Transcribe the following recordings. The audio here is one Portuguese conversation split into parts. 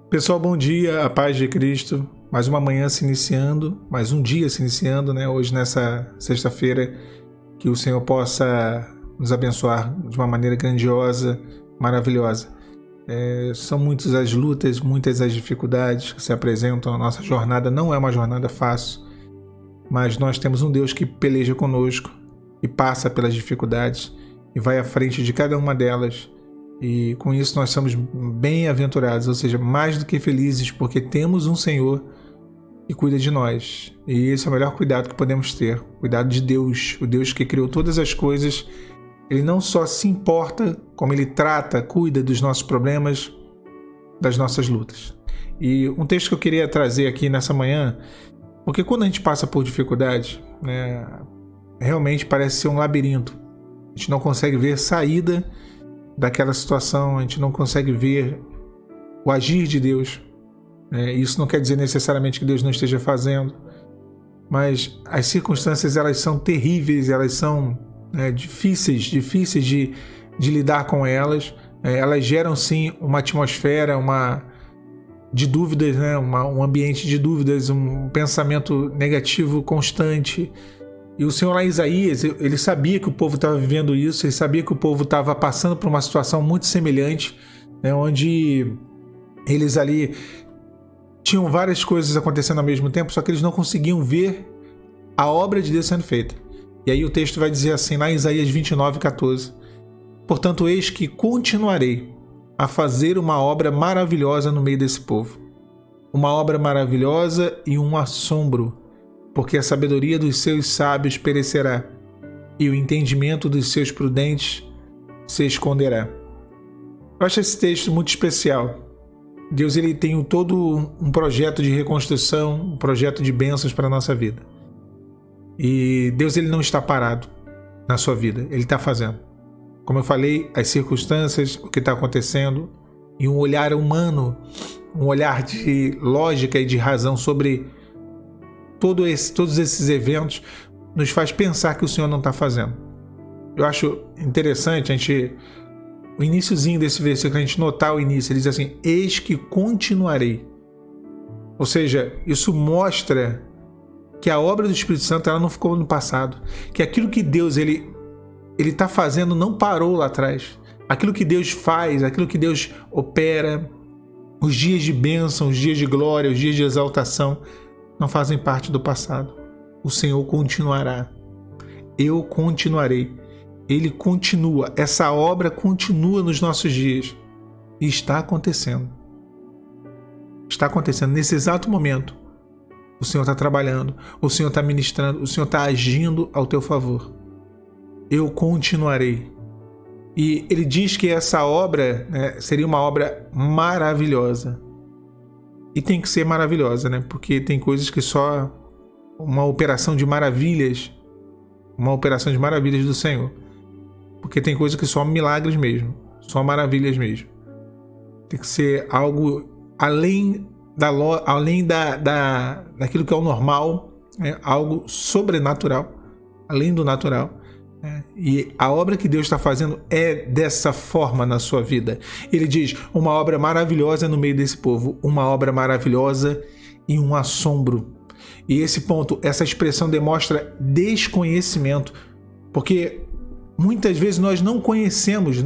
Pessoal, bom dia, a paz de Cristo. Mais uma manhã se iniciando, mais um dia se iniciando, né? Hoje, nessa sexta-feira, que o Senhor possa nos abençoar de uma maneira grandiosa, maravilhosa. São muitas as lutas, muitas as dificuldades que se apresentam. A nossa jornada não é uma jornada fácil, mas nós temos um Deus que peleja conosco, que passa pelas dificuldades e vai à frente de cada uma delas. E com isso nós somos bem-aventurados, ou seja, mais do que felizes, porque temos um Senhor que cuida de nós. E esse é o melhor cuidado que podemos ter, cuidado de Deus, o Deus que criou todas as coisas. Ele não só se importa, como Ele trata, cuida dos nossos problemas, das nossas lutas. E um texto que eu queria trazer aqui nessa manhã, porque quando a gente passa por dificuldade, né, realmente parece ser um labirinto. A gente não consegue ver saída daquela situação, a gente não consegue ver o agir de Deus. Isso não quer dizer necessariamente que Deus não esteja fazendo, mas as circunstâncias elas são terríveis, elas são difíceis de lidar com elas. Elas geram sim uma atmosfera de dúvidas, né? Um ambiente de dúvidas, um pensamento negativo constante. E o Senhor lá em Isaías, ele sabia que o povo estava vivendo isso, ele sabia que o povo estava passando por uma situação muito semelhante, né, onde eles ali tinham várias coisas acontecendo ao mesmo tempo, só que eles não conseguiam ver a obra de Deus sendo feita. E aí o texto vai dizer assim, lá em Isaías 29:14: Portanto, eis que continuarei a fazer uma obra maravilhosa no meio desse povo. Uma obra maravilhosa e um assombro, porque a sabedoria dos seus sábios perecerá, e o entendimento dos seus prudentes se esconderá. Eu acho esse texto muito especial. Deus ele tem todo um projeto de reconstrução, um projeto de bênçãos para a nossa vida. E Deus ele não está parado na sua vida, Ele está fazendo. Como eu falei, as circunstâncias, o que está acontecendo, e um olhar humano, um olhar de lógica e de razão sobre todos esses eventos nos faz pensar que o Senhor não está fazendo. Eu acho interessante o iniciozinho desse versículo, a gente notar o início, ele diz assim, eis que continuarei. Ou seja, isso mostra que a obra do Espírito Santo ela não ficou no passado, que aquilo que Deus ele está fazendo não parou lá atrás. Aquilo que Deus faz, aquilo que Deus opera, os dias de bênção, os dias de glória, os dias de exaltação, não fazem parte do passado. O Senhor continuará. Eu continuarei. Ele continua. Essa obra continua nos nossos dias. E está acontecendo. Está acontecendo nesse exato momento. O Senhor está trabalhando. O Senhor está ministrando. O Senhor está agindo ao teu favor. Eu continuarei. E ele diz que essa obra seria uma obra maravilhosa. E tem que ser maravilhosa, né? Porque tem coisas que só uma operação de maravilhas do Senhor. Porque tem coisas que só milagres mesmo, só maravilhas mesmo. Tem que ser algo além daquilo que é o normal, algo sobrenatural, além do natural. E a obra que Deus está fazendo é dessa forma na sua vida. Ele diz, uma obra maravilhosa no meio desse povo, uma obra maravilhosa e um assombro. E esse ponto, essa expressão demonstra desconhecimento, porque muitas vezes nós não conhecemos,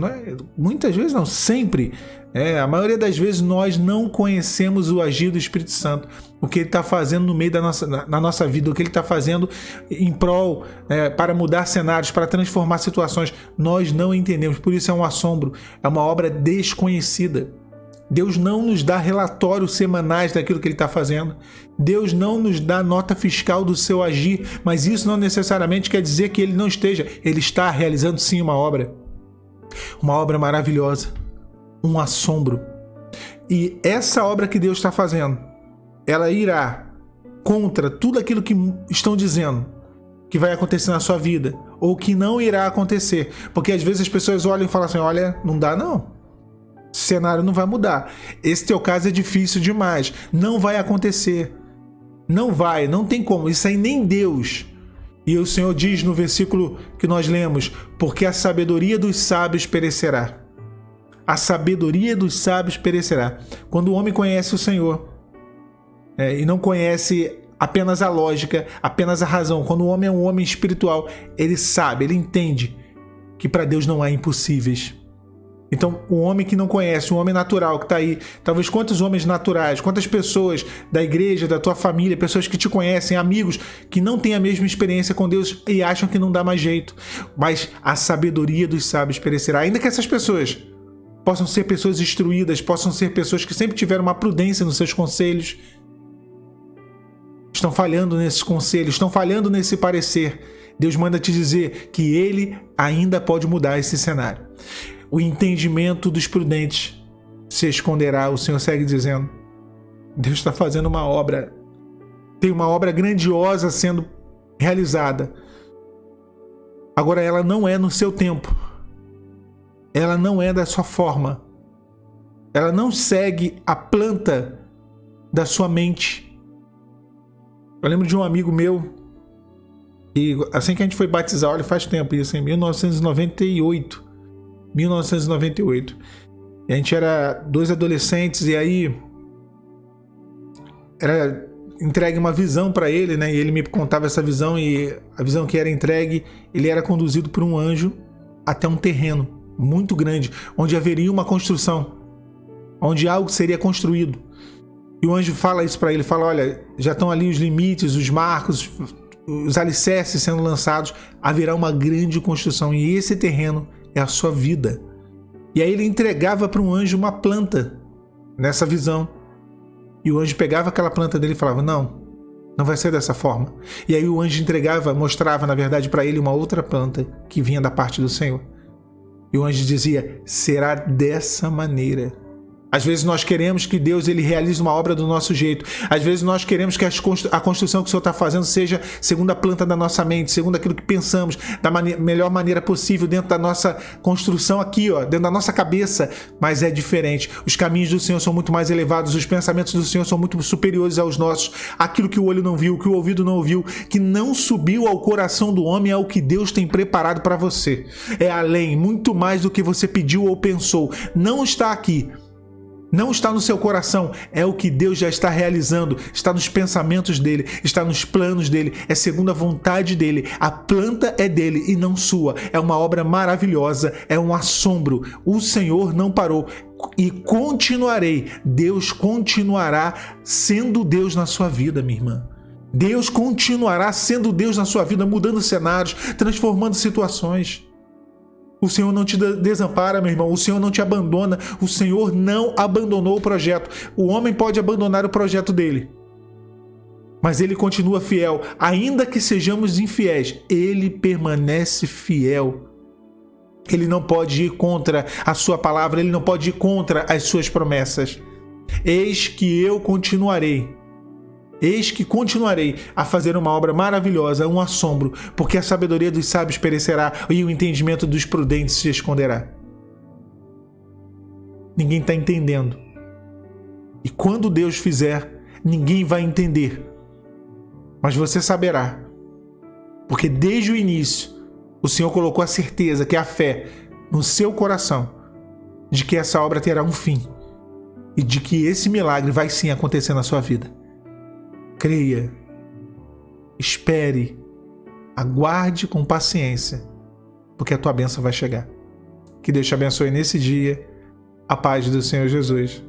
muitas vezes não, sempre, a maioria das vezes nós não conhecemos o agir do Espírito Santo, o que Ele está fazendo no meio na nossa vida, o que Ele está fazendo em prol, para mudar cenários, para transformar situações, nós não entendemos, por isso é um assombro, é uma obra desconhecida. Deus não nos dá relatórios semanais daquilo que Ele está fazendo. Deus não nos dá nota fiscal do seu agir, mas isso não necessariamente quer dizer que Ele não esteja. Ele está realizando sim uma obra maravilhosa, um assombro. E essa obra que Deus está fazendo, ela irá contra tudo aquilo que estão dizendo que vai acontecer na sua vida, ou que não irá acontecer. Porque às vezes as pessoas olham e falam assim, olha, não dá não. O cenário não vai mudar. Esse teu caso é difícil demais. Não vai acontecer. Não tem como. Isso aí nem Deus. E o Senhor diz no versículo que nós lemos, porque a sabedoria dos sábios perecerá. a sabedoria dos sábios perecerá. Quando o homem conhece o Senhor, e não conhece apenas a lógica, apenas a razão, quando o homem é um homem espiritual, ele sabe, ele entende que para Deus não há impossíveis. Então, o homem que não conhece, o homem natural que está aí, talvez quantos homens naturais, quantas pessoas da igreja, da tua família, pessoas que te conhecem, amigos que não têm a mesma experiência com Deus e acham que não dá mais jeito, mas a sabedoria dos sábios perecerá. Ainda que essas pessoas possam ser pessoas instruídas, possam ser pessoas que sempre tiveram uma prudência nos seus conselhos, estão falhando nesses conselhos, estão falhando nesse parecer, Deus manda te dizer que Ele ainda pode mudar esse cenário. O entendimento dos prudentes se esconderá. O Senhor segue dizendo. Deus está fazendo uma obra. Tem uma obra grandiosa sendo realizada. Agora ela não é no seu tempo. Ela não é da sua forma. Ela não segue a planta da sua mente. Eu lembro de um amigo meu, e assim que a gente foi batizar, olha, faz tempo isso, em 1998. E a gente era 2 adolescentes e aí era entregue uma visão para ele, né? E ele me contava essa visão e a visão que era entregue, ele era conduzido por um anjo até um terreno muito grande, onde haveria uma construção, onde algo seria construído. E o anjo fala isso para ele, fala, olha, já estão ali os limites, os marcos, os alicerces sendo lançados, haverá uma grande construção e esse terreno é a sua vida. E aí ele entregava para um anjo uma planta nessa visão. E o anjo pegava aquela planta dele e falava, não vai ser dessa forma. E aí o anjo mostrava na verdade para ele uma outra planta que vinha da parte do Senhor. E o anjo dizia, será dessa maneira. Às vezes nós queremos que Deus ele realize uma obra do nosso jeito. Às vezes nós queremos que a construção que o Senhor está fazendo seja segundo a planta da nossa mente, segundo aquilo que pensamos, da melhor maneira possível dentro da nossa construção aqui, ó, dentro da nossa cabeça. Mas é diferente. Os caminhos do Senhor são muito mais elevados, os pensamentos do Senhor são muito superiores aos nossos. Aquilo que o olho não viu, que o ouvido não ouviu, que não subiu ao coração do homem é o que Deus tem preparado para você. É além, muito mais do que você pediu ou pensou. Não está aqui. Não está no seu coração, é o que Deus já está realizando, está nos pensamentos dele, está nos planos dele, é segundo a vontade dele, a planta é dele e não sua, é uma obra maravilhosa, é um assombro, o Senhor não parou e continuarei, Deus continuará sendo Deus na sua vida, minha irmã. Deus continuará sendo Deus na sua vida, mudando cenários, transformando situações. O Senhor não te desampara, meu irmão. O Senhor não te abandona. O Senhor não abandonou o projeto. O homem pode abandonar o projeto dele, mas ele continua fiel. Ainda que sejamos infiéis, ele permanece fiel. Ele não pode ir contra a sua palavra. Ele não pode ir contra as suas promessas. Eis que a fazer uma obra maravilhosa, um assombro, porque a sabedoria dos sábios perecerá e o entendimento dos prudentes se esconderá. Ninguém está entendendo. E quando Deus fizer, ninguém vai entender. Mas você saberá. Porque desde o início, o Senhor colocou a certeza, que é a fé, no seu coração, de que essa obra terá um fim. E de que esse milagre vai sim acontecer na sua vida. Creia, espere, aguarde com paciência, porque a tua bênção vai chegar. Que Deus te abençoe nesse dia. A paz do Senhor Jesus.